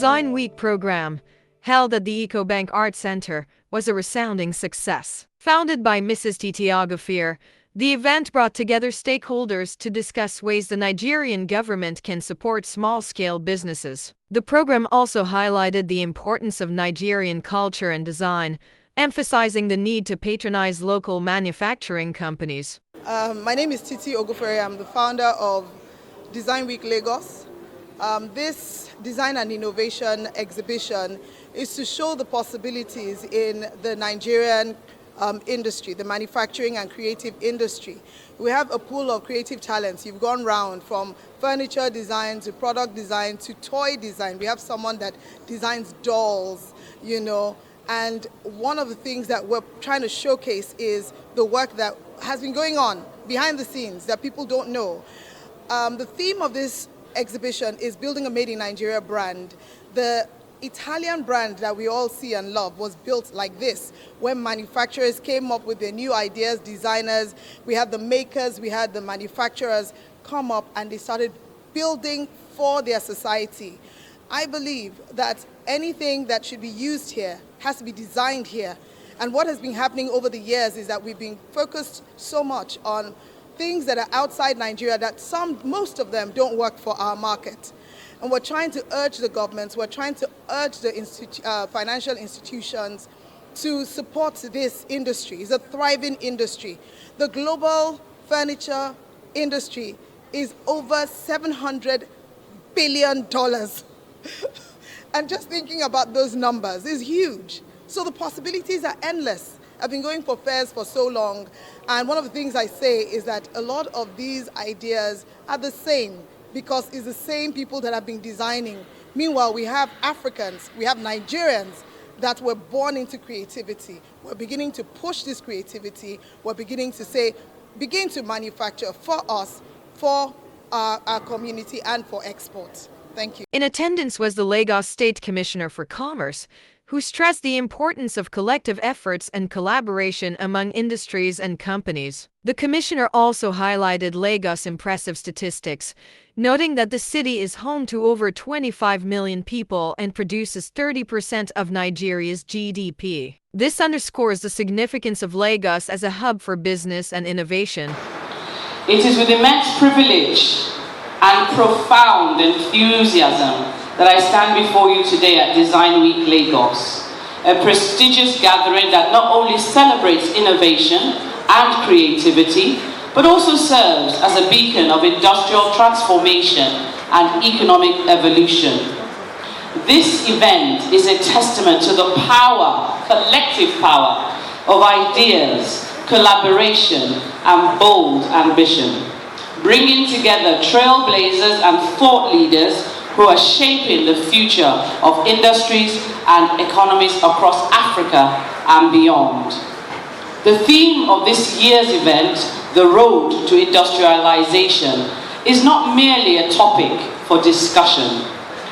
Design Week program, held at the Ecobank Art Centre, was a resounding success. Founded by Mrs. Titi Ogufere, the event brought together stakeholders to discuss ways the Nigerian government can support small-scale businesses. The program also highlighted the importance of Nigerian culture and design, emphasizing the need to patronize local manufacturing companies. My name is Titi Ogufere. I'm the founder of Design Week Lagos. This design and innovation exhibition is to show the possibilities in the Nigerian industry, the manufacturing and creative industry. We have a pool of creative talents. You've gone round from furniture design to product design to toy design. We have someone that designs dolls, and one of the things that we're trying to showcase is the work that has been going on behind the scenes that people don't know. The theme of this exhibition is building a made in Nigeria brand. The Italian brand that we all see and love was built like this when manufacturers came up with their new ideas, designers, we had the makers, we had the manufacturers come up and they started building for their society. I believe that anything that should be used here has to be designed here. And what has been happening over the years is that we've been focused so much on things that are outside Nigeria that most of them don't work for our market. And we're trying to urge the governments, we're trying to urge the financial institutions to support this industry. It's a thriving industry. The global furniture industry is over $700 billion. And just thinking about those numbers is huge. So the possibilities are endless. I've been going for fairs for so long, and one of the things I say is that a lot of these ideas are the same because it's the same people that have been designing. Meanwhile, we have Africans, we have Nigerians that were born into creativity. We're beginning to push this creativity. We're beginning to say, begin to manufacture for us, for our community, and for export. Thank you. In attendance was the Lagos State Commissioner for Commerce, who stressed the importance of collective efforts and collaboration among industries and companies. The commissioner also highlighted Lagos' impressive statistics, noting that the city is home to over 25 million people and produces 30% of Nigeria's GDP. This underscores the significance of Lagos as a hub for business and innovation. It is with immense privilege and profound enthusiasm that I stand before you today at Design Week Lagos, a prestigious gathering that not only celebrates innovation and creativity, but also serves as a beacon of industrial transformation and economic evolution. This event is a testament to the power, collective power, of ideas, collaboration, and bold ambition, bringing together trailblazers and thought leaders who are shaping the future of industries and economies across Africa and beyond. The theme of this year's event, The Road to Industrialization, is not merely a topic for discussion.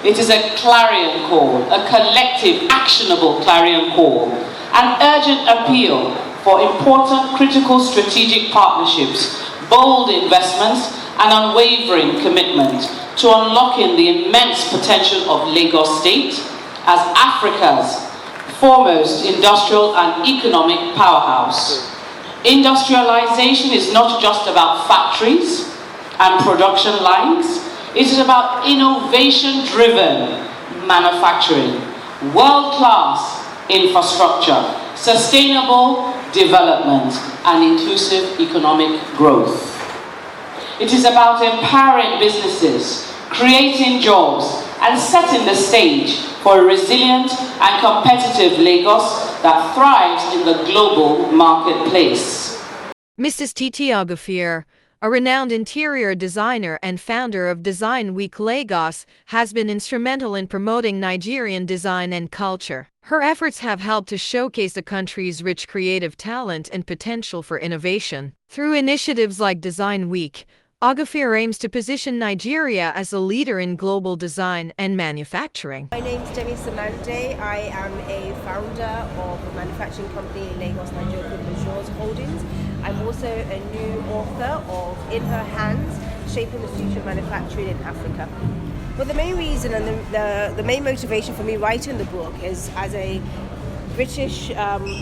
It is a clarion call, a collective, actionable clarion call, an urgent appeal for important critical strategic partnerships, bold investments, and unwavering commitment to unlocking the immense potential of Lagos State as Africa's foremost industrial and economic powerhouse. Industrialization is not just about factories and production lines, it is about innovation-driven manufacturing, world-class infrastructure, sustainable development, and inclusive economic growth. It is about empowering businesses, creating jobs, and setting the stage for a resilient and competitive Lagos that thrives in the global marketplace. Mrs. Titi Ogufere, a renowned interior designer and founder of Design Week Lagos, has been instrumental in promoting Nigerian design and culture. Her efforts have helped to showcase the country's rich creative talent and potential for innovation. Through initiatives like Design Week, Ogufere aims to position Nigeria as a leader in global design and manufacturing. My name is Jenny Samande. I am a founder of a manufacturing company in Lagos, Nigeria called Holdings. I'm also a new author of In Her Hands, Shaping the Future of Manufacturing in Africa. Well, the main reason and the main motivation for me writing the book is as a British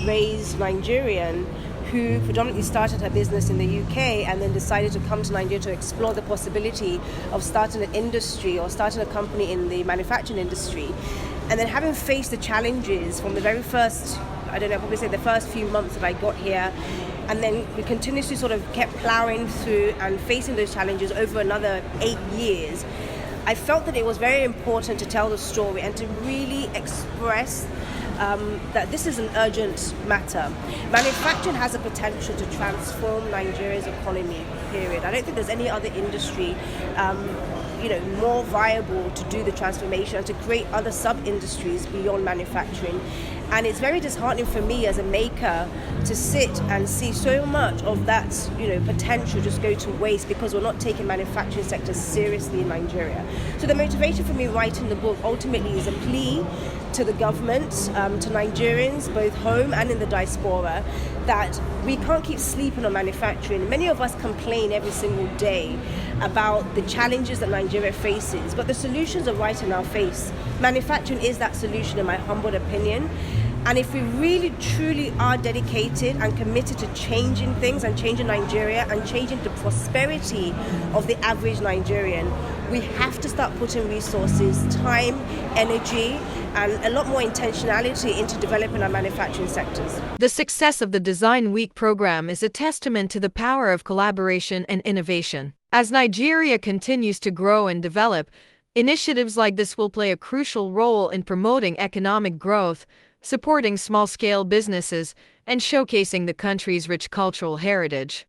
raised Nigerian who predominantly started her business in the UK and then decided to come to Nigeria to explore the possibility of starting an industry or starting a company in the manufacturing industry. And then having faced the challenges from the very first, probably say the first few months that I got here, and then we continuously sort of kept plowing through and facing those challenges over another 8 years, I felt that it was very important to tell the story and to really express that this is an urgent matter. Manufacturing has a potential to transform Nigeria's economy, period. I don't think there's any other industry more viable to do the transformation and to create other sub-industries beyond manufacturing. And it's very disheartening for me as a maker to sit and see so much of that, potential just go to waste because we're not taking manufacturing sector seriously in Nigeria. So the motivation for me writing the book ultimately is a plea to the government, to Nigerians, both home and in the diaspora, that we can't keep sleeping on manufacturing. Many of us complain every single day about the challenges that Nigeria faces, but the solutions are right in our face. Manufacturing is that solution, in my humble opinion. And if we really truly are dedicated and committed to changing things and changing Nigeria and changing the prosperity of the average Nigerian, we have to start putting resources, time, energy, and a lot more intentionality into developing our manufacturing sectors. The success of the Design Week program is a testament to the power of collaboration and innovation. As Nigeria continues to grow and develop, initiatives like this will play a crucial role in promoting economic growth, supporting small-scale businesses, and showcasing the country's rich cultural heritage.